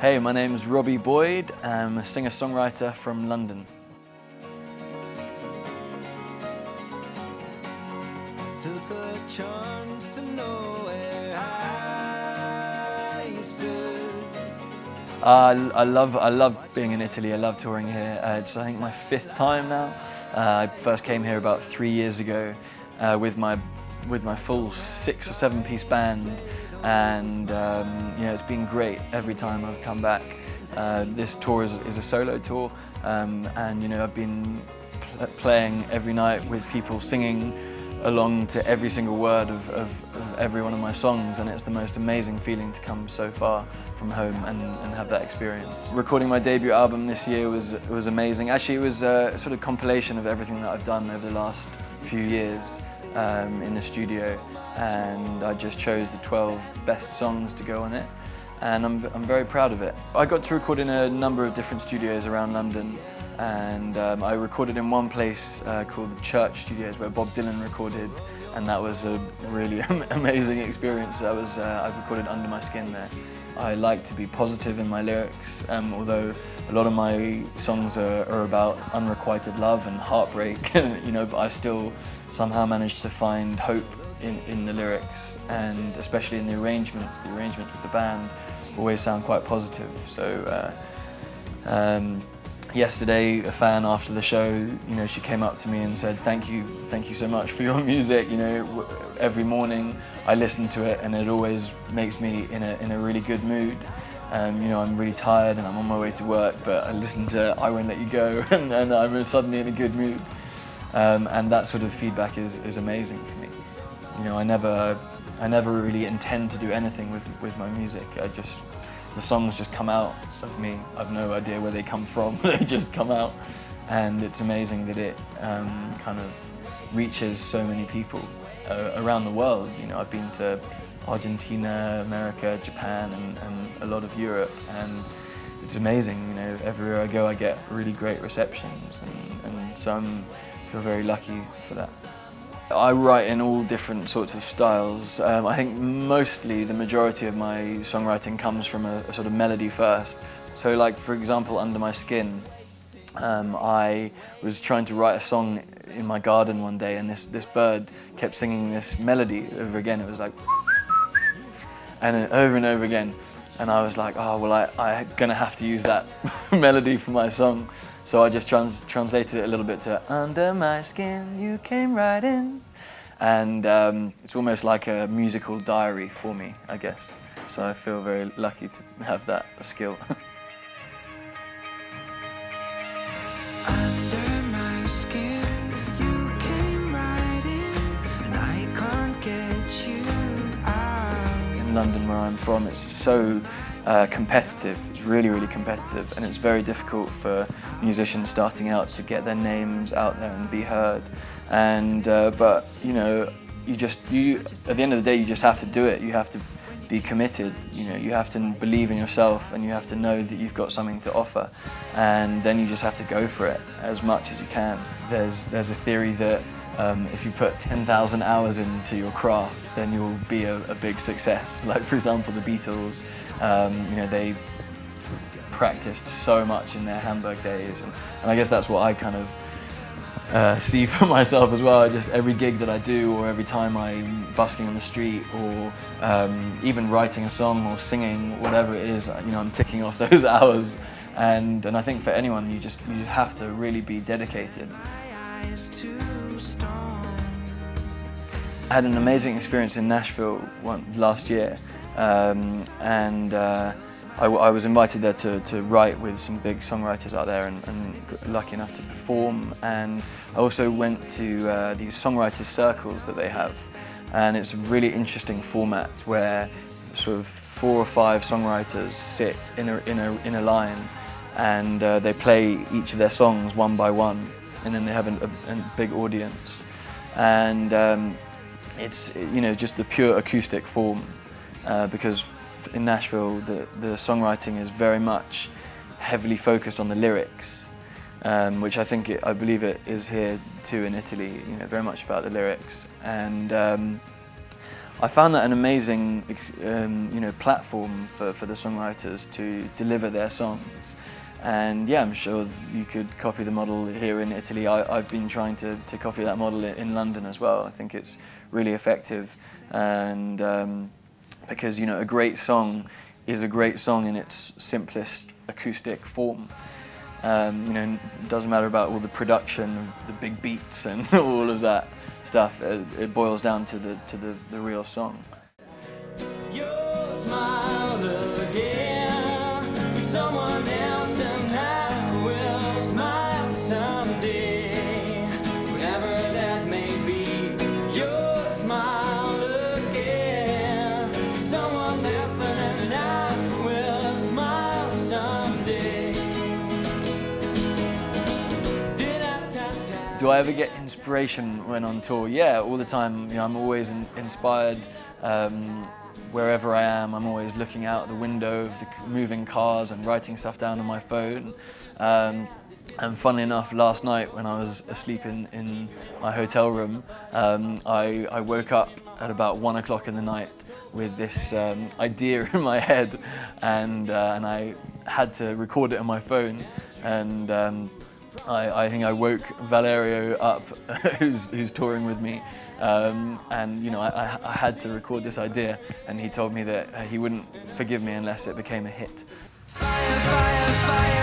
Hey, my name's Robbie Boyd. I'm a singer-songwriter from London. Took a chance to know where I stood. I love being in Italy. I love touring here. It's I think my 5th time now. I first came here about 3 years ago with my full 6 or 7 piece band, and it's been great every time I've come back. This tour is a solo tour, and I've been playing every night with people singing along to every single word of every one of my songs, and it's the most amazing feeling to come so far from home and have that experience. Recording my debut album this year was amazing. Actually, it was a sort of compilation of everything that I've done over the last few years in the studio, and I just chose the 12 best songs to go on it, and I'm very proud of it. I got to record in a number of different studios around London, and I recorded in one place called the Church Studios where Bob Dylan recorded, and that was a really amazing experience. I recorded Under My Skin there. I like to be positive in my lyrics, although a lot of my songs are about unrequited love and heartbreak, but I still somehow managed to find hope in the lyrics, and especially in the arrangements. The arrangements with the band always sound quite positive. So yesterday, a fan after the show, she came up to me and said, thank you so much for your music. Every morning I listen to it and it always makes me in a really good mood. I'm really tired and I'm on my way to work, but I listen to I Won't Let You Go and I'm suddenly in a good mood. And that sort of feedback is amazing for me. I never really intend to do anything with my music. The songs just come out of me. I've no idea where they come from. They just come out, and it's amazing that it kind of reaches so many people around the world. I've been to Argentina, America, Japan, and a lot of Europe, and it's amazing. Everywhere I go, I get really great receptions, and so I feel very lucky for that. I write in all different sorts of styles. I think mostly the majority of my songwriting comes from a sort of melody first. So like, for example, Under My Skin, I was trying to write a song in my garden one day, and this bird kept singing this melody over again. It was like, and over again. And I was like, oh, well, I'm gonna have to use that melody for my song. So I just translated it a little bit to Under My Skin, you came right in. And it's almost like a musical diary for me, I guess. So I feel very lucky to have that skill. Under my skin, you came right in, and I can't get you out. In London, where I'm from, it's so competitive. It's really, really competitive, and it's very difficult for musicians starting out to get their names out there and be heard. And but at the end of the day, you just have to do it. You have to be committed. You have to believe in yourself, and you have to know that you've got something to offer, and then you just have to go for it as much as you can. There's a theory that if you put 10,000 hours into your craft, then you'll be a big success. Like, for example, the Beatles, they practiced so much in their Hamburg days, and I guess that's what I kind of see for myself as well. Just every gig that I do, or every time I'm busking on the street, or even writing a song or singing, whatever it is, I'm ticking off those hours. And I think for anyone, you have to really be dedicated. I had an amazing experience in Nashville last year, and I was invited there to write with some big songwriters out there, and lucky enough to perform. And I also went to these songwriters circles that they have, and it's a really interesting format where sort of 4 or 5 songwriters sit in a line, and they play each of their songs one by one, and then they have a big audience, and it's just the pure acoustic form, because in Nashville the songwriting is very much heavily focused on the lyrics, which I believe it is here too in Italy. Very much about the lyrics, and I found that an amazing platform for the songwriters to deliver their songs. And yeah, I'm sure you could copy the model here in Italy. I've been trying to copy that model in London as well. I think it's really effective, and because a great song is a great song in its simplest acoustic form. It doesn't matter about all the production of the big beats and all of that stuff. It boils down to the real song. Your smile again with someone else, and I will smile someday, whatever that may be. Your smile again with someone different, and I will smile someday. Do I ever get inspiration when on tour? Yeah, all the time. I'm always inspired. Wherever I am, I'm always looking out the window of the moving cars and writing stuff down on my phone. And funnily enough, last night when I was asleep in my hotel room, I woke up at about 1 o'clock in the night with this idea in my head, and I had to record it on my phone. And I think I woke Valerio up, who's touring with me, and I had to record this idea, and he told me that he wouldn't forgive me unless it became a hit. Fire, fire, fire.